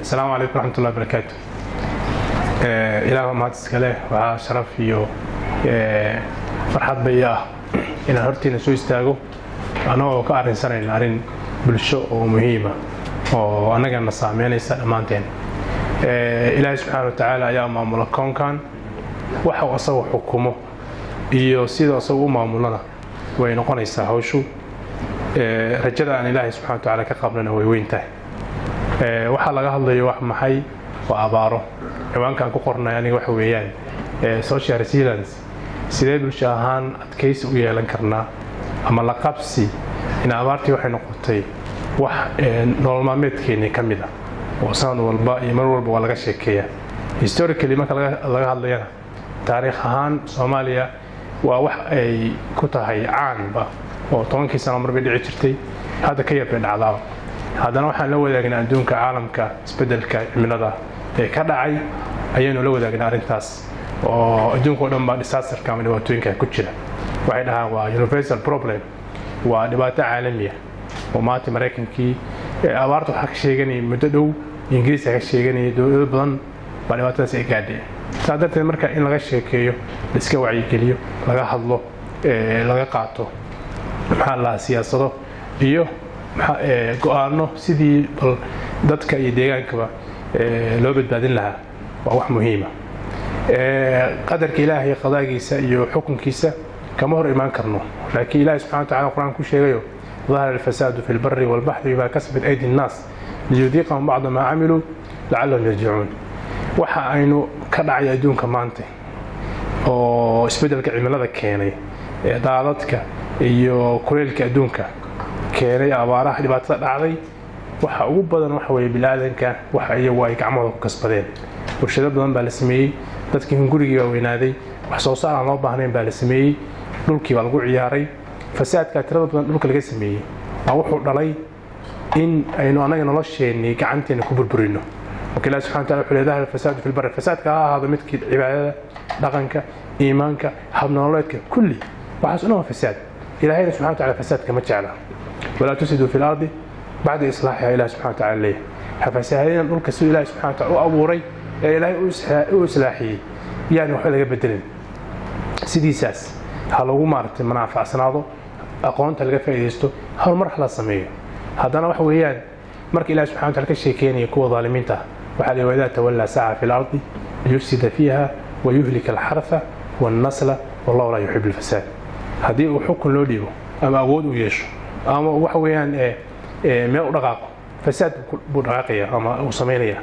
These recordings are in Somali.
السلام عليكم ورحمة الله وبركاته. إلهي ما تسكله وشرف iyo farxad bay in hortiina soo istaago anoo ka arinsanayna arin bulsho oo muhiim ah oo anagana saameynaysa dhamaanteen. Ilaahay subhanahu wa ta'ala ayaa maamula koonkan waxa uu asagu xukumo iyo sida asagu u maamulana way noqonaysaa hawshu. Rajada aan Ilaahay subhanahu wa ta'ala ka qablana way weyntahay. waxa laga hadlayo wax maxay waa abaaro ciwaankan ku qornay aniga waxa weeyaan social resilience sidee bulsho ahaan adkaysi u yeelan karnaa ama la qabsi in abaartii waxay noqotay wax nolol-maalmeedkeena ka mid ah oo sanad walba iyo mar walba waa laga sheekeeyaa. Historically marka laga hadlayana taariikh ahaan Soomaaliya waa wax ay ku tahay caanba oo 10 sano marba dhici jirtay hadda ka yar bay dhacdaa. haddana waxaan la wadaagnaa adduunka caalamka isbedelka cimilada ee ka dhacay ayaynu la wadaagnaa arintaas oo adduunka oo dhan baa disasterka ama dhibaatooyinka ku jira. waxay dhahaan waa universal problem, waa dhibaato caalami ah oo maanta Mareykankii abaarta waxa ka sheeganay muddo dhow Ingiriiska ka sheeganay dowlado badan baa dhibaatadaas ay gaadhay. Saadarte marka in laga sheekeeyo iska wacyigeliyo laga hadlo laga qaato maxaa la siyaasado iyo go'aano sidii dadka iyo deegaankaba loo badbaadin lahaa waa wax muhiim ah. qadarka Ilaahay qadaagiisa iyo xukunkiisa kama hor iman karno, laakiin Ilaahay subhanahu wa ta'ala quraanku sheegayo ظهر الفساد في البر والبحر بما كسبت أيدي الناس ليذيقهم بعض ما عملوا لعلهم يرجعون. waxa aynu ka dhacay adduunka maanta oo isbedelka cimilada keenay daadadka iyo kuleylka adduunka keenay abaaraha dhibaatada dhacday waxa ugu badan waxa weeye bilaadanka waxa ay gacmahooda ku kasbadeen. warshado badan baa la sameeyay, dadkii guriga weynaaday wax soo saar aan loo baahnayn baa la sameeyay, dhulkii baa lagu ciyaaray. fasaadka tirada badan dhulka laga sameeyay wuxuu dhalay in aynu anaga nolosheenii gacanteena ku burburino. وكلا سبحانه وتعالى وحول ظهر الفساد في البر. الفساد هذا مثل عبادة دقنك إيمانك حبنا نولدك كله وحسنه فساد. إلهي سبحانه وتعالى فساد كما جعله ولا تفسدوا في الأرض بعد إصلاحها. إله سبحانه وتعالى ليه فسادين نقول كسو إله سبحانه وتعالى أبوري إلهي أسلاحي يعني وحول يبدلن سيدي ساس هلو مارت منافع سناضو أقوان تلقى فايدستو هالمرحلة الصمية. هذا أنا وحويان مرك إله سبحانه وتعالى كشيكين يكون ظالمين ته وحال وإذا تولى ساعة في الأرض يفسد فيها ويهلك الحرث والنسل والله لا يحب الفساد. هذه حكم لوليو أما أود ويش أما وحويان ما رقاق فساد برقاقية أما وصمينية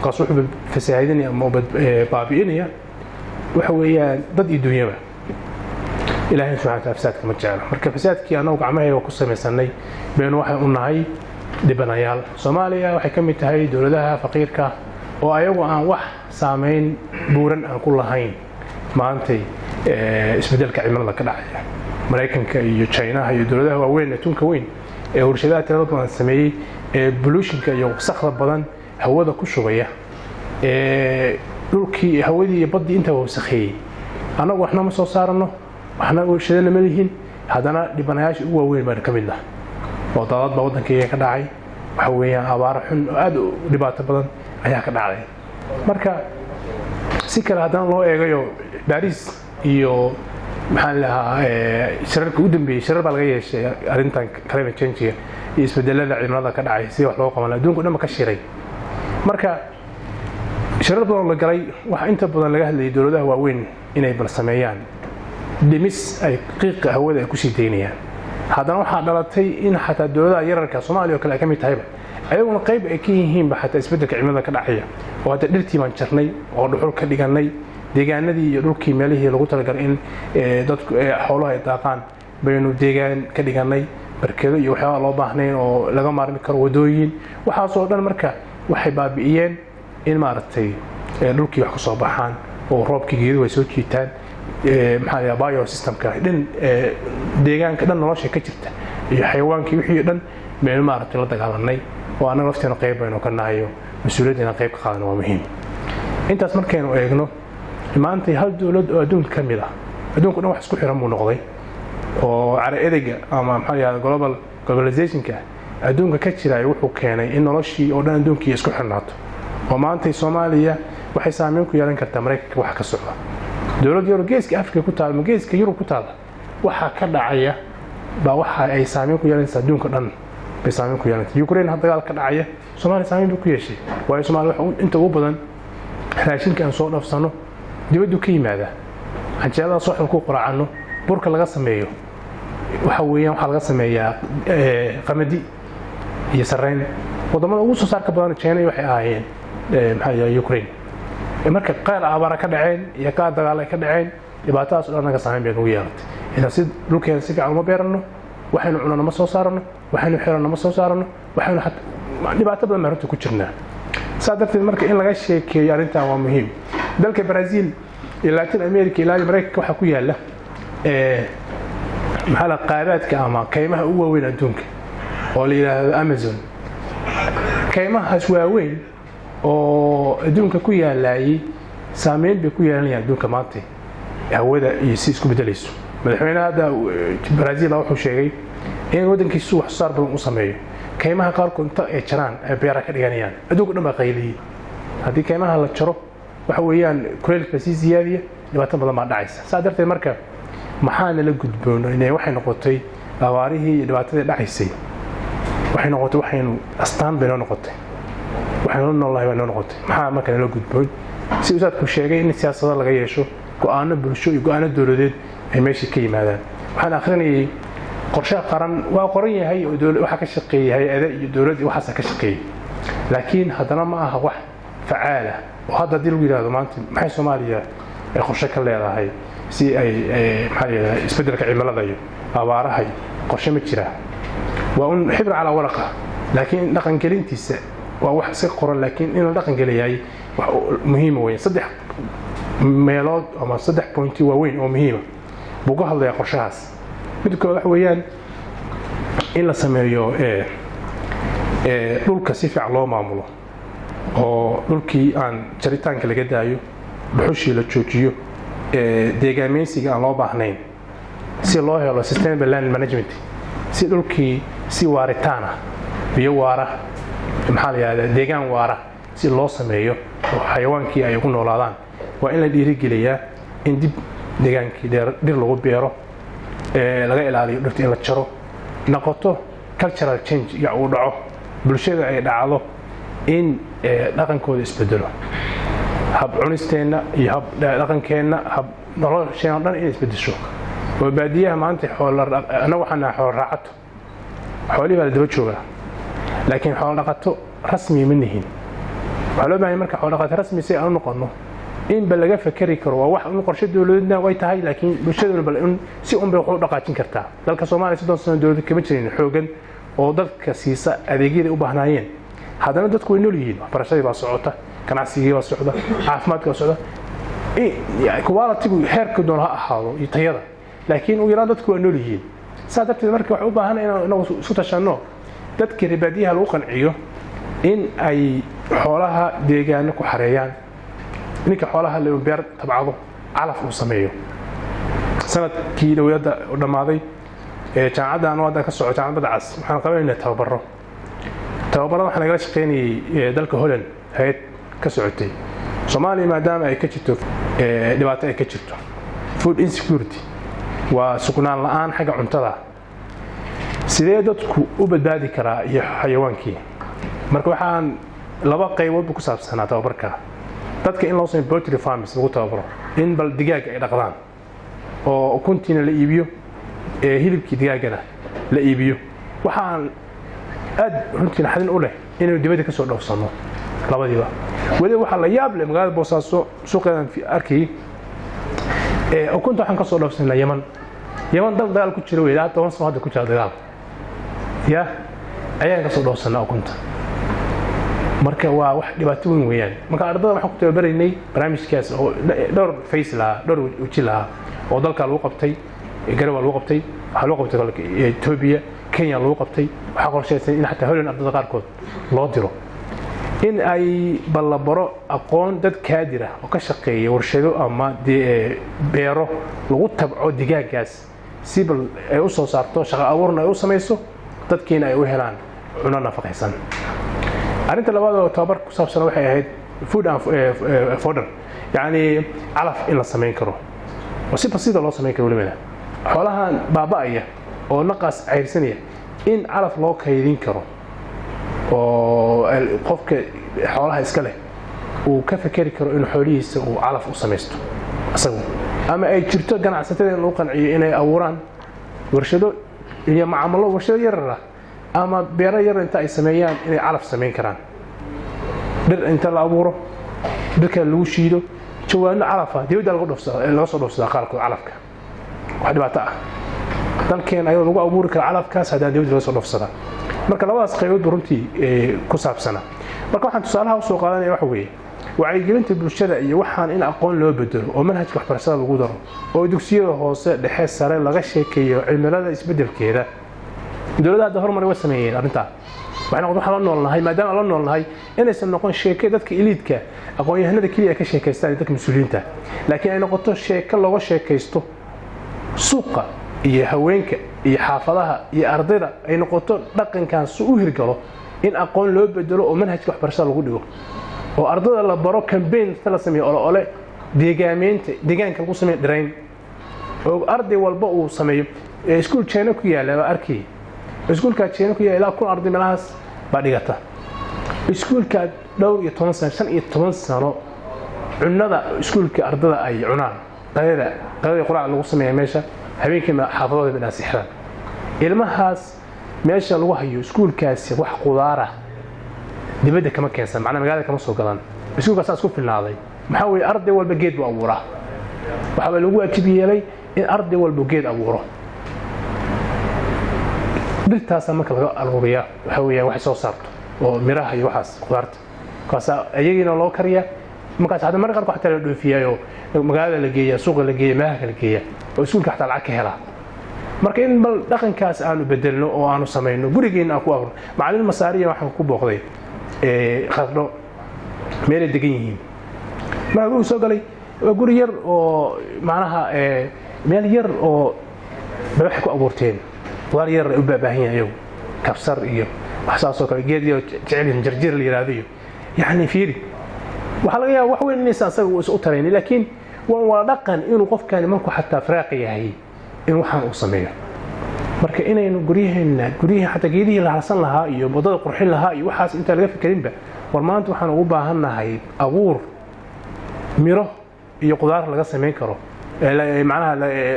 قصوح بفسادين أما بابينية وحويان ضد الدنيا. إلهي سبحانه وتعالى فساد كما جعله مرك فساد كي أنا وقعمه وقصة مسني بين واحد ونهاي dhibanayaal. Soomaaliya waxay ka mid tahay dawladaha faqiirka oo ayagu aan wax saameyn buuran aan ku lahayn maanta isbedelka cimilada ka dhacaya. Mareykanka iyo China iyo dawladaha waaweyn ee tunka weyn ee warshadaha tirada badan sameeyay pollutionka iyo wasakhda badan hawada ku shubaya dhulkii hawadii iyo badii inta wasakheeyay. anagu waxna ma soo saarno waxna warshadana ma lihin, haddana dhibanayaasha ugu waaweyn baa ka mid ah wadadad baa waddankeega ka dhacay. waxa weeyaan abaar xun oo aad u dhibaato badan ayaa ka dhacay. marka si kale haddana loo eegayo Paris iyo maxaan lahaa shirarka u dambeeyay shirar baa laga yeeshay arrintan climate change iyo isbedelada cimilada ka dhacay si wax loo qaban adduunka dhan ka shiray. marka shirar badan la galay waxa inta badan laga hadlayay dawladaha waaweyn inay bal sameeyaan dhimis ay qiiqa hawada ay ku sii deynayaan. haddana waxaa dhalatay in xataa dawladaha yararka Soomaaliya oo kale ay ka mid tahayba ayaguna qayb ay ka yihiin ba xataa isbedelka cimilada ka dhacaya oo hadda dhirtii baan jarnay oo dhuxul ka dhiganay deegaanadii iyo dhulkii meelihii lagu talagalay in dadku xoolaha ay daaqaan baynu deegaan ka dhiganay barkeedo iyo waxyaabo loo baahnayn oo laga maarmi karo wadooyin waxaas oo dhan. marka waxay baabi'iyeen in maaragtay dhulkii wax ka soo baxaan oo roobkii geeduhu ay soo jiitaan maxaa la biosystemka dhan deegaanka dhan nolosha ka jirta iyo xayawaankii wixii dhan meel maaragtay la dagaalanay oo anaga lafteena qayb baynu ka nahayo mas'uuliyadna qayb ka qaadano waa muhiim. intaas markaynu eegno maanta hal dawlad oo adduunka ka mid ah adduunku dhan wax isku xiran buu noqday oo cara edega ama maxaa la globalizationka adduunka ka jira wuxuu keenay in noloshii oo dhan adduunkii isku xirnaato. oo maanta Soomaaliya waxay saameyn ku yeelan kartaa Mareykanka wax ka socda dawladda Geeska Afrika ku taal Geeska Yurub ku taal waxa ka dhacaya ba waxa ay saameyn ku yeelanaysaa adduunka dhan bay saameyn ku yeelanaysaa Ukraine hadda dagaal ka dhacaya Soomaaliya saameyn ku yeeshay waayo Soomaaliya waxa inta ugu badan raashinka aan soo dhafsano dibadda ka yimaada anjeelada soo ku quraacano burka laga sameeyo waxa weeyaan waxa laga sameeyaa qamadi iyo sarreen wadamada ugu soo saarka badan China waxay ahaayeen maxay Ukraine marka qaar abaara ka dhaceen iyo ka dagaal ay ka dhaceen dhibaatadaas oo naga saameyn ugu yeelatay ina si dhulkeen si fiican uma beerano waxaynu cunano ma soo saarano waxaynu xirano ma soo saarano waxaynu dhibaato badan marto ku jirnaa saadabtii marka in laga sheekeeyo arinta waa muhiim dalka Brazil iyo Latin America ilaa Mareykanka waxa ku yaala maxaa qaadaadka ama kaymaha ugu waaweyn adduunka oo la yiraahdo Amazon kaymahaas waaweyn oo adduunka ku yaalay saameyn bay ku yeelanayaan adduunka maanta hawada iyo si isku bedelayso madaxweynaha Brazil wuxuu sheegay in wadankiisu wax saar badan u sameeyo kaymaha qaar kunta ee jiraan ay beera ka dhiganayaan adduunka dhan baa qayliyay haddii kaymaha la jaro waxa weeyaan kuleylka si ziyaadiya dhibaato badan baa dhacaysa saadarteed marka maxaana la gudboon inay waxay noqotay abaarihii dhibaatadii dhacaysay waxay noqotay waxaynu astaan bay noqotay waxaynu noolahay way noqotay maxaa marka la gudboon si uu ku sheegay in siyaasadda laga yeesho go'aano bulsho iyo go'aano dawladeed ay meesha ka yimaadaan waxaan akhrinayay qorshe qaran waa qoran yahay oo dawlad waxa ka shaqeeyay hay'adaha iyo dawladda waxa ka shaqeeyay laakiin haddana ma aha wax facaal ah oo hadda dil yiraahdo maanta maxay Soomaaliya ay qorshe ka leedahay si ay maxay isbedelka cimilada iyo abaaraha qorshe ma jira waa un xibr ala waraqa laakiin dhaqan gelintiisa waa wax si qoran laakiin in la dhaqan geliyay wax muhiim weyn saddex meelood ama saddex point waaweyn oo muhiim ah buuga hadlaya qorshahaas mid kale waxa weeyaan in la sameeyo dhulka si fiican loo maamulo oo dhulkii aan jaritaanka laga daayo dhuxushii la joojiyo deegaameysiga aan loo baahnayn si loo helo sustainable land management si dhulkii si waaritaana biyo waara maxaa la yiraahdaa deegaan waara si loo sameeyo oo xayawaankii ay ugu noolaadaan waa in la dhiirigeliyaa in dib deegaankii dhir lagu beero laga ilaaliyo dhirta in la jaro noqoto cultural change iyo uu dhaco bulshada ay dhacdo in dhaqankooda isbedelo hab cunisteena iyo hab dhaqankeena hab nolosheena dhan in isbedesho oo baadiyaha maanta ana waxaan xoolo raacato xoolihi baa daba jooga laakiin xoolo dhaqato rasmi ma nihin waxa loo baahan marka xoolo dhaqato rasmi si aan noqono in bal laga fakari karo waa wax in qorshe dawladna way tahay laakiin bulshada bal in si un bay wax u dhaqaajin kartaa dalka Soomaaliya sidoo sano dawladda kama jirin xoogan oo dadka siisa adeegyada u baahnayeen haddana dadku way nool yihiin waxbarashadii baa socota ganacsigii baa socda caafimaadka baa socda quality-gu heerka doon ha ahaado iyo tayada laakiin uu yaraan dadku way nool yihiin saadabteed marka wax u baahan inaan isku tashano dadka ribaadiyaha lagu qanciyo in ay xoolaha deegaanka ku xareeyaan ninka xoolaha la beer tabcado calaf uu sameeyo sanadkii dawladda u dhamaaday jaamacadda aan wada ka socoto jaamacadda cas waxaan qabanayna tababarada waxaan laga shaqeynayay dalka Holland hay'ad ka socotay Soomaaliya maadaama ay ka jirto dhibaato ay ka jirto food insecurity waa sugnaan la'aan xagga cuntada sidee dadku u badbaadi karaa iyo xayawaankii marka waxaan laba qaybood ku saabsanaa tababarka dadka in loo sameeyo poultry farms lagu tababaro in bal digaag ay dhaqdaan oo ukuntiina la iibiyo hilibkii digaagana la iibiyo waxaan aad runtii xadin u leh inuu dibadda ka soo dhoofsano labadiiba wali waxa la yaab leh magaalada Boosaaso suuqeedan arkay ukunta waxaan ka soo dhoofsanay Yemen dagaal ku jira weeyda 10 sano hadda ku jira dagaal ya ayaan ka soo dhoofsanay ukunta marka waa wax dhibaato weyn weeyaan marka ardayda waxaan ku tababarinay barnaamijkaas oo dhowr faysla dhowr wajila oo dalka lagu qabtay Garowe lagu qabtay waxa lagu qabtay Ethiopia Kenya lagu qabtay waxa qorshaysan in xataa Holland ardayda qaarkood loo diro in ay balabaro aqoon dad kaadira oo ka shaqeeya warshado ama beero lagu tabco digaagaas si bal ay u soo saarto shaqo abuurna ay u sameeyso dadkeena ay u helaan cunno nafaqaysan arinta labaad oo tababar ku saabsan waxay ahayd food and fodder يعني calaf in la sameyn karo oo si basiida loo sameyn karo waliba xoolahan baaba'aya oo naqas ceyrsanaya in calaf loo kaydin karo oo qofka xoolaha iska leh uu ka fakari karo in xoolihiisa uu calaf u sameysto asagu ama ay jirto ganacsatada in loo qanciyo inay abuuraan warshado iyo macaamilo warshado yar ama beero yar inta ay sameeyaan inay calaf sameyn karaan dhir inta la abuuro dadka lagu shiido jawaano calafa dibadda lagu soo dhoofsado qaarkood calafka wax dhibaato ah dalkeen ayuu lagu abuuri kara calafkaas haddii dibadda laga soo dhoofsado marka labadaas qaybood runtii ku saabsana marka waxaan tusaalaha u soo qaadanaya waxa weeye wacyigelinta bulshada iyo waxaan in aqoon loo bedelo oo manhajka waxbarashada lagu daro oo dugsiyada hoose dhexe sare laga sheekeeyo cimilada isbedelkeeda dawladda horumar way sameeyeen arrinta waxaan la noolnahay maadaama la noolnahay inaysan noqon sheeko dadka iliidka aqoon-yahanada kaliya ka sheekaystaan dadka mas'uuliyiinta laakiin ay noqoto sheeko looga sheekaysto suuqa iyo haweenka iyo xaafadaha iyo ardayda ay noqoto dhaqankan soo u hirgalo in aqoon loo bedelo oo manhajka waxbarashada lagu dhigo oo ardayda la baro campaign la sameeyo ole deegaanka lagu sameeyo dhirayn oo arday walba uu sameeyo iskuul China ku yaala arkay iskuulka China ku yaala kun arday meelahaas baa dhigata iskuulka dhowr iyo 10 sano 15 sano cunada iskuulka ardayda ay cunaan qadada quraac lagu sameeyo meesha habeenkii xaafadooda banaasixran ilmahaas meesha lagu hayo iskuulkaasi wax qudaar ah dibadda kama keensan macna magaalada kama soo galan iskuulkaas isku filnaaday maxaa weey arday walba geed buu abuuraa waxa lagu waajib yeelay in arday walba geed abuuro dhirtaas marka laga aruuriyo waxa weeyaan wax soo saarto oo miraha iyo waxaas qudaarta kaas ayagina loo kariya markaas hadda marka qaar waxta la dhoofiyayo magaalada la geeyo suuqa la geeyo meelaha la geeyo oo iskuulka xataa lacag ka hela marka in bal dhaqankaas aanu bedelno oo aanu sameeyno gurigeena ku abuur macallin masaariya waxaan ku booqday qadno meel degan yihiin ma uu soo galay guri yar oo macnaha meel yar oo wax ku abuurteen war yar u baahan yahay kabsar iyo wax soo kale geed iyo jecel jarjir la yiraahdo yani fiiri waxa laga yaabaa wax weyn inay asaga u tareen laakiin waa dhaqan inuu qofkan markuu xataa firaaq yahay in waxaan uu sameeyo marka inaynu guryaha xataa geedihii la harsan lahaa iyo wadada qurxin lahaa iyo waxaas inta laga fikirinba war maanta waxaan ugu baahanahay abuur miro iyo qudaar laga sameyn karo macnaha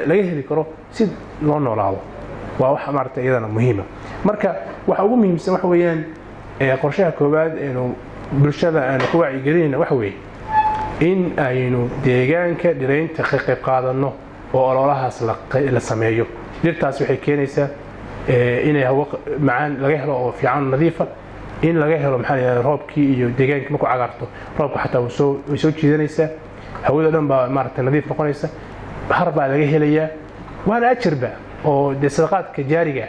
laga heli karo si loo noolaado waa wax maartay iyadana muhiim marka waxa ugu muhiimsan wax weeyaan qorshaha koobaad inuu bulshada aan ku wacyigelin wax weey in aynu deegaanka dhiraynta ka qayb qaadano oo ololahaas la sameeyo dhirtaas waxay keenaysaa inay hawo macaan laga helo oo fiican nadiif ah in laga helo maxaa roobkii iyo deegaanka markuu cagaarto roobka xataa way soo jiidanaysaa hawada dhan baa maartay nadiif noqonaysa har baa laga helayaa waana ajirba oo sadaqaadka jaariga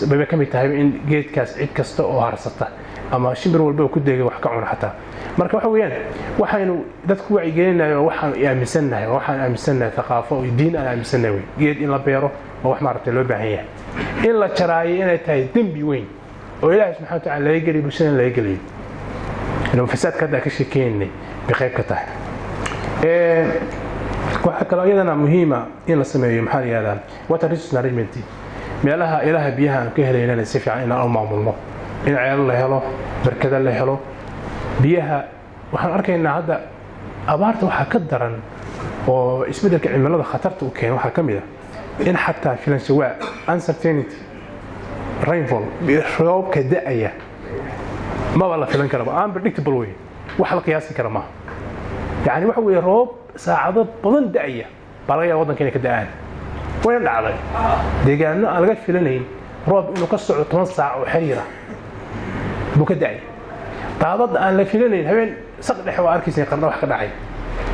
bay ka mid tahay in geedkaas cid kasta oo harsata ama shimbir walba ku deegay wax ka cuna xataa marka waxa weeyaan waxaynu dadku wacyigelinayo waxaan aaminsanahay thaqaafo iyo diin aan aaminsanahay geed in la beero oo wax maartay loo baahan yahay in la jaraayo inay tahay dambi weyn oo Ilaahay subhanahu wa ta'ala laga geliyo bulshada laga geliyo inuu fasaadka ka shaqeynay biqeyb ka tahay waxa kale iyadana muhiima in la sameeyo maxaa yiraahdaa water resource management meelaha ilaha biyaha aan ka helaynaa si fiican in aan maamulno in ceel la helo barkada la helo biyaha waxaan arkaynaa hadda abaarta waxa ka daran oo isbedelka cimilada khatarta u keenay waxa kamid ah in xataa filanshawa uncertainty rainfall roobka da'aya ma wala filan karo unpredictable way wax la qiyaasi karo ma يعني waxa weey roob saacado badan da'aya baa laga yaabaa wadankeena ka da'aan way dhacday deegaano aan laga filanayn roob inuu ka socdo 10 saac oo xiriir ah buu ka da'ay daadad aan la filanayn habeen saqdhex waa arkaysan qarno wax ka dhacay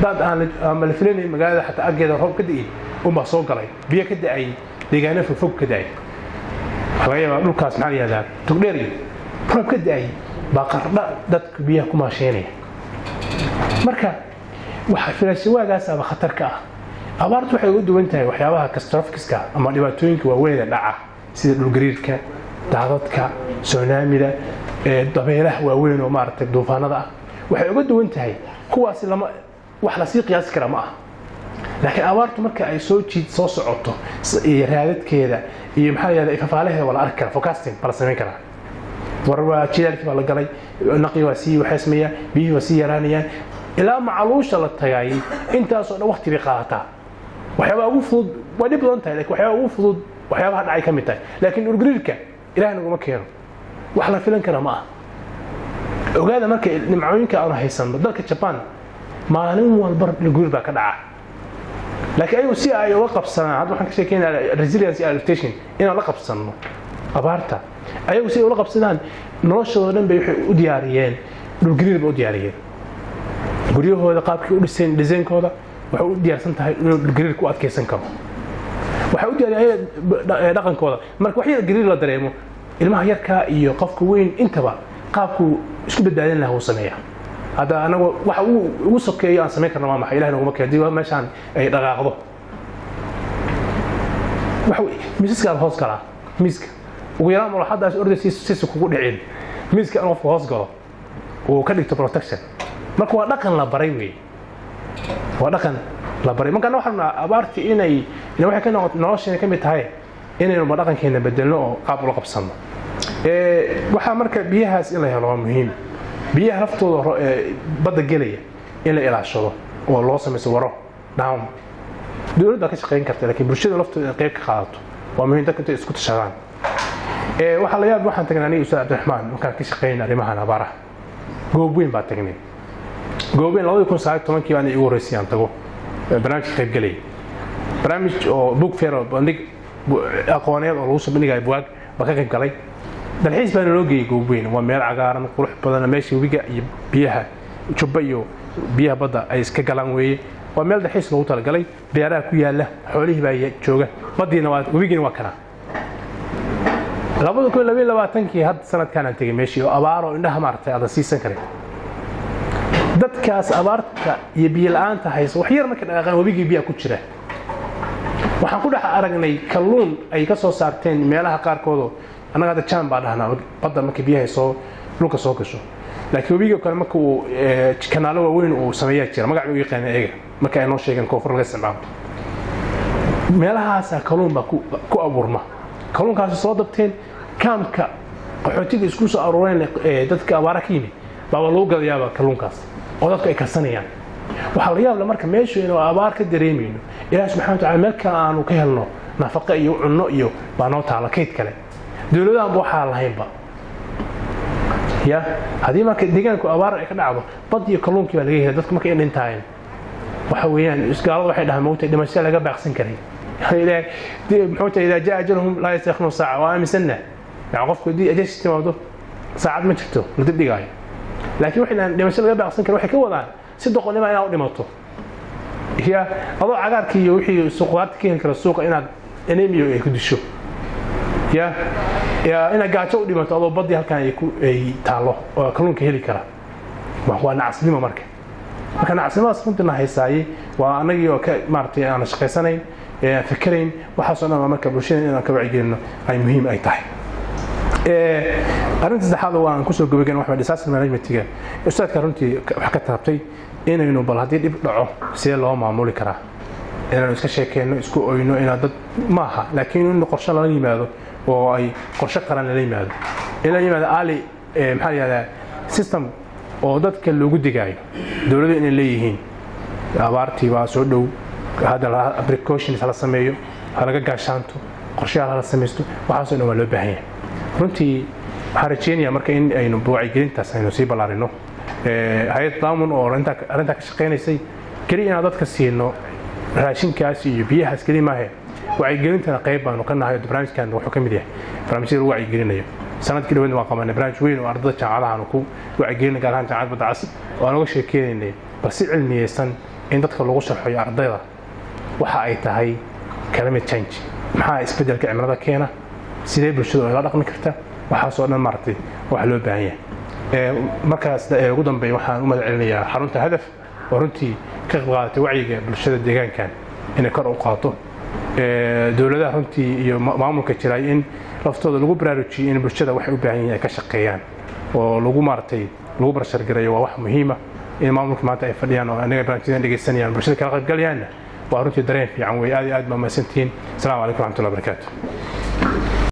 dad aan la filanayn magaalada xataa ageeda roob ka da'ay uma soo galay biyo ka da'ay deegaano fog ka da'ay laga yaabaa dhulkaas maxaa yiraahdaa tugdheer roob ka da'ay baa qarna dadku biyo ku maasheenay marka waxa filanshawaagaas aba khatar ka ah abaartu waxay u duwan tahay waxyaabaha catastrophic ama dhibaatooyinka waaweyn ee dhaca sida dhul gariirka daadadka tsunamida dabeelaha waaweyn oo maartay duufaanada ah waxay uga duwan tahay kuwaasi lama wax la sii qiyaasi kara ma aha laakiin abaartu marka ay soo socoto raadadkeeda iyo maxaa yeelay fafaalaheeda wala arki kara forecasting bala sameyn kara warwa jidalkii baa la galay naqi waa sii waxay sameeyaan biyihii waa sii yaraanayaan ilaa macluusha la tagay intaasoo dhan waqti bay qaadataa waxyaaba ugu fudud waa dhib badan tahay laakiin waxyaaba ugu fudud waxyaabaha dhacay ka mid tahay laakiin urguriirka ilaahay naguma keeno wax la filan kara ma aha ogaada marka nimcooyinka aanu haysanno dalka Japan maalin walba urguriir baa ka dhaca laakiin ayagu si ay uga qabsanaan hadda waxaan ka sheekeynaa resilience adaptation inaan la qabsanno abaarta ayagu si ay uga qabsadaan noloshooda dhan bay waxay u diyaariyeen urguriir bay u diyaariyeen guryahooda qaabkii u dhiseen designkooda waxay u diyaarsan tahay inuu urguriir ku adkeysan karo waxay u diyaariyeen dhaqankooda marka wax yar gariir la dareemo ilmaha yarka iyo qofka weyn intaba qaabku isku badbaadin lahaa uu sameeyaa hada anagu waxa uu ugu sokeeyo aan sameyn karno ma ilaahay naguma keeno meeshaan ay dhaqaaqdo waxa miiska hoos gala miiska ugu yaraan wala hadaas ordaysiis kugu dhicin miiska aan hoos galo oo ka dhigto protection marka waa dhaqan la baray weey waa dhaqan la baray marka waxaan abaarti inay waxay ka noqoto nolosheena ka mid tahay inaynu dhaqankeena bedelno oo qaab ula qabsano waxa marka biyahaas in la helo waa muhiim biyaha laftooda badda gelaya in la ilaashado oo loo sameeyo waro down dawladda ka shaqeyn karta laakiin bulshada laftooda qayb ka qaadato waa muhiim dadka isku tashadaan waxa la yaab waxaan tagnay aniga Ustaad Cabdiraxmaan markaan ka shaqeynaa arrimahan abaaraha goob weyn baa tagnay goob weyn 2019 baan igu horeysay aan tago barnaamij qayb galay barnaamij oo book fair oo bandhig aqooneed oo lagu soo bandhigay buug ba ka qayb galay dalxiis baan loo geeyay goob weyn waa meel cagaaran qurux badan meesha webiga iyo biyaha jubba iyo biyaha badda ay iska galaan weeye waa meel dalxiis loogu talagalay beeraha ku yaala xoolihii baa jooga baddiina waa webigiina waa kana 2022 had sanadkan aan tagay meeshii oo abaaro indhaha maartay aad siisan karay dadkaas abaarta iyo biyo la'aanta hayso wax yar marka dhaqan wabigii biyo ku jira waxaan ku dhex aragnay kalluun ay ka soo saarteen meelaha qaarkood anaga da jaan baa dhahnaa badda markii biyaha soo dhulka soo gasho laakiin wabiga kale marka uu kanaalo waaweyn uu sameeyaa jira magac uu yaqaan eega marka ay noo sheegeen koonfur laga isticmaalo meelahaas kalluun baa ku abuurma kalluunkaas soo dabteen kaamka qaxootiga isku soo arooreen dadka abaara ka yimid baa loo gadayaa kalluunkaas oo dadku ay karsanayaan waxa la yaab la marka meeshu inuu abaar ka dareemayno ilaahay subxaanahu wa ta'aala meelka aanu ka helno nafaqo iyo cunno iyo baa noo taala kayd kale dawladaha waxa lahaynba ya hadii marka deegaanku abaar ay ka dhacdo bad iyo kalluunkii baa laga helay dadku markay dhintaayeen waxa weeyaan isgaalada waxay dhahaan mootay dhimasho laga baaqsan karay ilaahay muxuu tahay ila jaa ajalhum la yastakhnu saa'a wa amisanna qofku dii ajash timaado saacad ma jirto la dibdhigaayo laakiin waxaan dhimasho laga baaqsan karay waxay ka wadaan si doqonnimo inaad u dhimato ya adoo cagaarkii iyo wixii suuqaadka ka heli kara suuqa inaad anemia ay ku disho ya ina gaajo u dhimato adoo badii halkan ay taalo oo kalluunka heli kara waa nacasnimo marka nacasnimadaas runtina haysaayay waa anagii oo ka maartay aan shaqeysanayn fikirayn waxa soo dhan marka bulshada inaan ka wacyigelino ay muhiim ay tahay arrinta saddexaad oo aan ku soo gabagayn waxa disaster managementiga ustaadka runtii wax ka taabtay inaynu bal hadii dib dhaco si loo maamuli karaa inaan iska sheekeyno isku oyno ina dad maaha laakiin in qorshe la yimaado oo ay qorshe qaran la yimaado ila yimaado ali maxaa yada system oo dadka loogu digaayo dawladda inay leeyihiin abaartii waa soo dhow hada precautions la sameeyo halaga gaashaanto qorshaha la sameesto waxa soo dhan loo baahan yahay runtii waxaan rajeynayaa marka in aynu wacyigelintaas aynu sii balaarino hay'ad daamun oo arrinta ka shaqeynaysay kaliya inaan dadka siino raashinkaas iyo biyahaas kaliya maahe wacyigelintana qayb baanu ka nahay barnaamijkan wuxuu ka mid yahay barnaamijyada lagu wacyigelinayo sanadkii dhaweyd waan qabanay barnaamij weyn oo ardayda jaamacadaha ku wacyigelin gaar ahaan jaamacadda Badda Cas oo aan uga sheekeynay bal si cilmiyeysan in dadka lagu sharxayo ardayda waxa ay tahay climate change maxaa isbedelka cimilada keena sidee bulshadu ay la dhaqmi kartaa waxa soo dhan martay wax loo baahan yahay markaas ugu dambeeyay waxaan u madcelinayaa xarunta hadaf oo runtii ka qaadatay wacyiga bulshada deegaankan inay kor u qaato dawladaha runtii iyo maamulka jiray in laftooda lagu baraarujiyo in bulshada wax u baahan yihiin ay ka shaqeeyaan oo lagu maartay lagu barashar gareeyo waa wax muhiim ah in maamulka maanta ay fadhiyaan oo anaga barnaamijyada dhageysanayaan bulshada kala qaybgalayaan waa runtii dareen fiican way aad iyo aad ma mahadsantihiin. Assalaamu calaykum wa rahmatullahi wa barakaatuh.